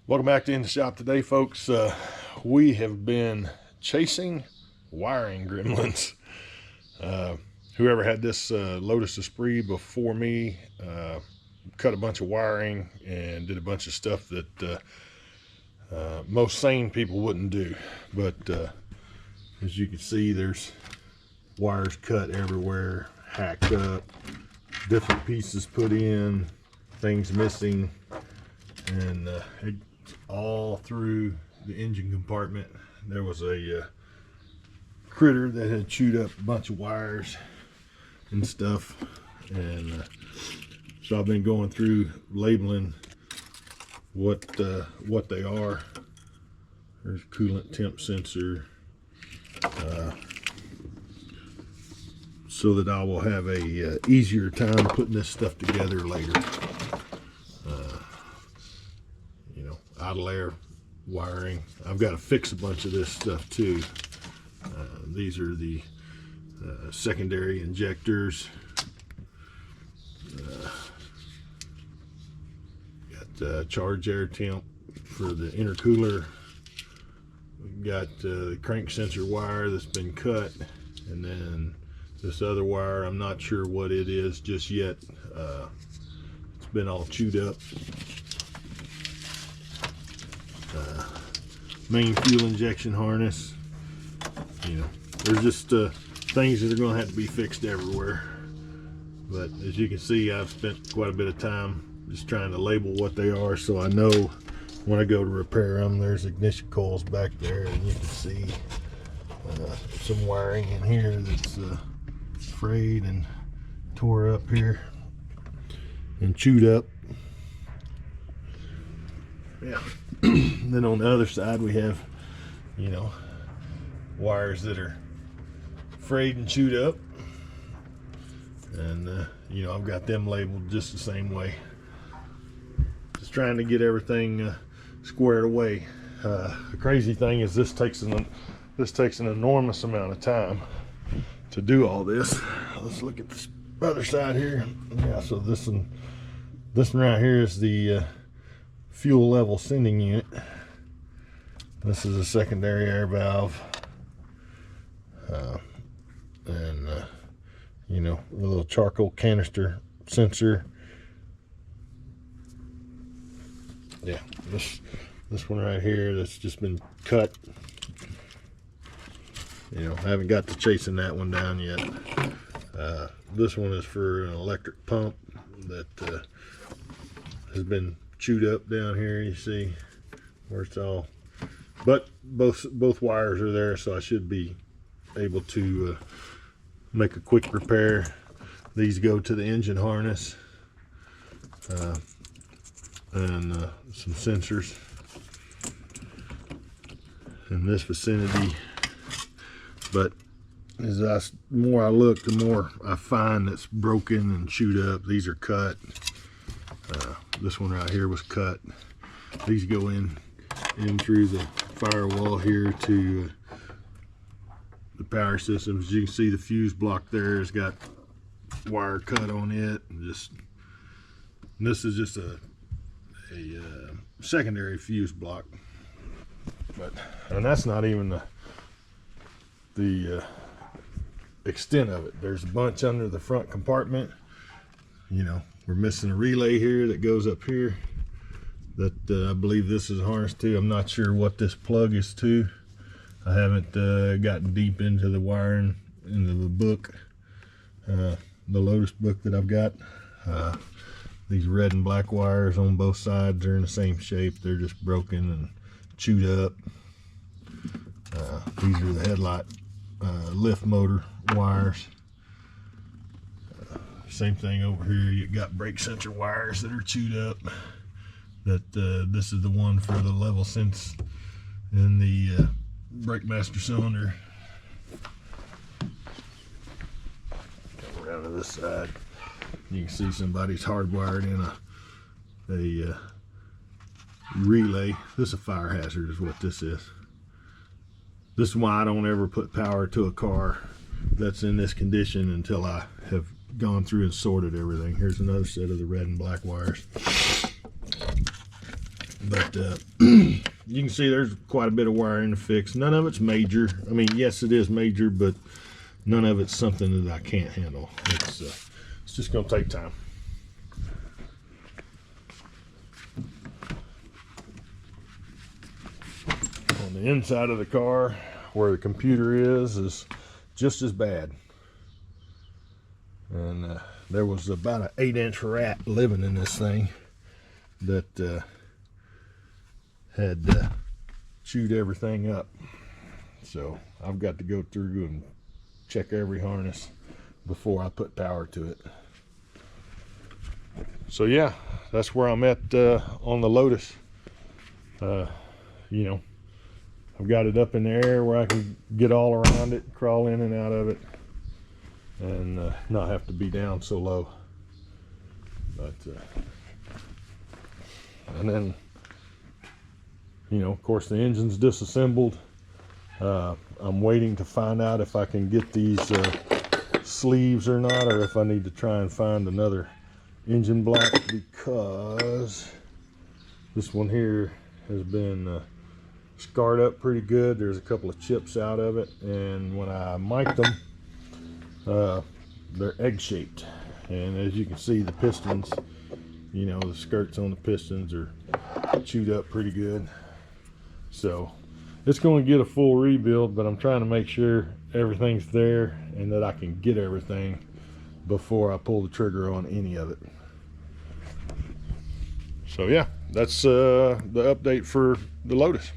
Welcome back to In the Shop today, folks. We have been chasing wiring gremlins. Whoever had this Lotus Esprit before me cut a bunch of wiring and did a bunch of stuff that most sane people wouldn't do. But as you can see, there's wires cut everywhere, hacked up, different pieces put in, things missing, and all through the engine compartment there was a critter that had chewed up a bunch of wires and stuff. And so I've been going through labeling what they are. There's coolant temp sensor, so that I will have a easier time putting this stuff together later. Idle air wiring. I've got to fix a bunch of this stuff too. These are the secondary injectors. Got charge air temp for the intercooler. We've got the crank sensor wire that's been cut, and then this other wire, I'm not sure what it is just yet. It's been all chewed up. Main fuel injection harness. There's just things that are going to have to be fixed everywhere. But as you can see, I've spent quite a bit of time just trying to label what they are, so I know when I go to repair them. There's ignition coils back there, and you can see some wiring in here that's frayed and tore up here and chewed up. Yeah. Then on the other side we have, wires that are frayed and chewed up, and I've got them labeled just the same way. Just trying to get everything squared away. The crazy thing is this takes an enormous amount of time to do all this. Let's look at this other side here. Yeah, so this one right here is the fuel level sending unit. This is a secondary air valve, and a little charcoal canister sensor. Yeah, this one right here that's just been cut. I haven't got to chasing that one down yet. This one is for an electric pump that has been chewed up down here. You see where it's all, but both wires are there, so I should be able to make a quick repair. These go to the engine harness, and some sensors in this vicinity. But as the more I look, the more I find that's broken and chewed up. These are cut. This one right here was cut. These go in through the firewall here to the power systems. You can see the fuse block there has got wire cut on it. This is just a secondary fuse block, and that's not even the extent of it. There's a bunch under the front compartment. We're missing a relay here that goes up here that I believe this is harnessed to. I'm not sure what this plug is to. I haven't gotten deep into the wiring, into the book, the Lotus book that I've got. These red and black wires on both sides are in the same shape. They're just broken and chewed up. These are the headlight lift motor wires. Same thing over here. You got brake sensor wires that are chewed up. This is the one for the level sense in the brake master cylinder. Come around to this side. You can see somebody's hardwired in a relay. This is a fire hazard is what this is. This is why I don't ever put power to a car that's in this condition until I have gone through and sorted everything. Here's another set of the red and black wires. But you can see there's quite a bit of wiring to fix. None of it's major. I mean, yes, it is major, but none of it's something that I can't handle. It's just going to take time. On the inside of the car, where the computer is just as bad. And there was about an 8-inch rat living in this thing that had chewed everything up. So I've got to go through and check every harness before I put power to it. So yeah, that's where I'm at on the Lotus. You know, I've got it up in the air where I can get all around it, crawl in and out of it, and not have to be down so low. But and then, you know, of course the engine's disassembled. I'm waiting to find out if I can get these sleeves or not, or if I need to try and find another engine block, because this one here has been scarred up pretty good. There's a couple of chips out of it, and when I mic'd them, they're egg-shaped. And as you can see, the pistons, you know, the skirts on the pistons are chewed up pretty good. So it's going to get a full rebuild, but I'm trying to make sure everything's there and that I can get everything before I pull the trigger on any of it. So yeah, that's the update for the Lotus.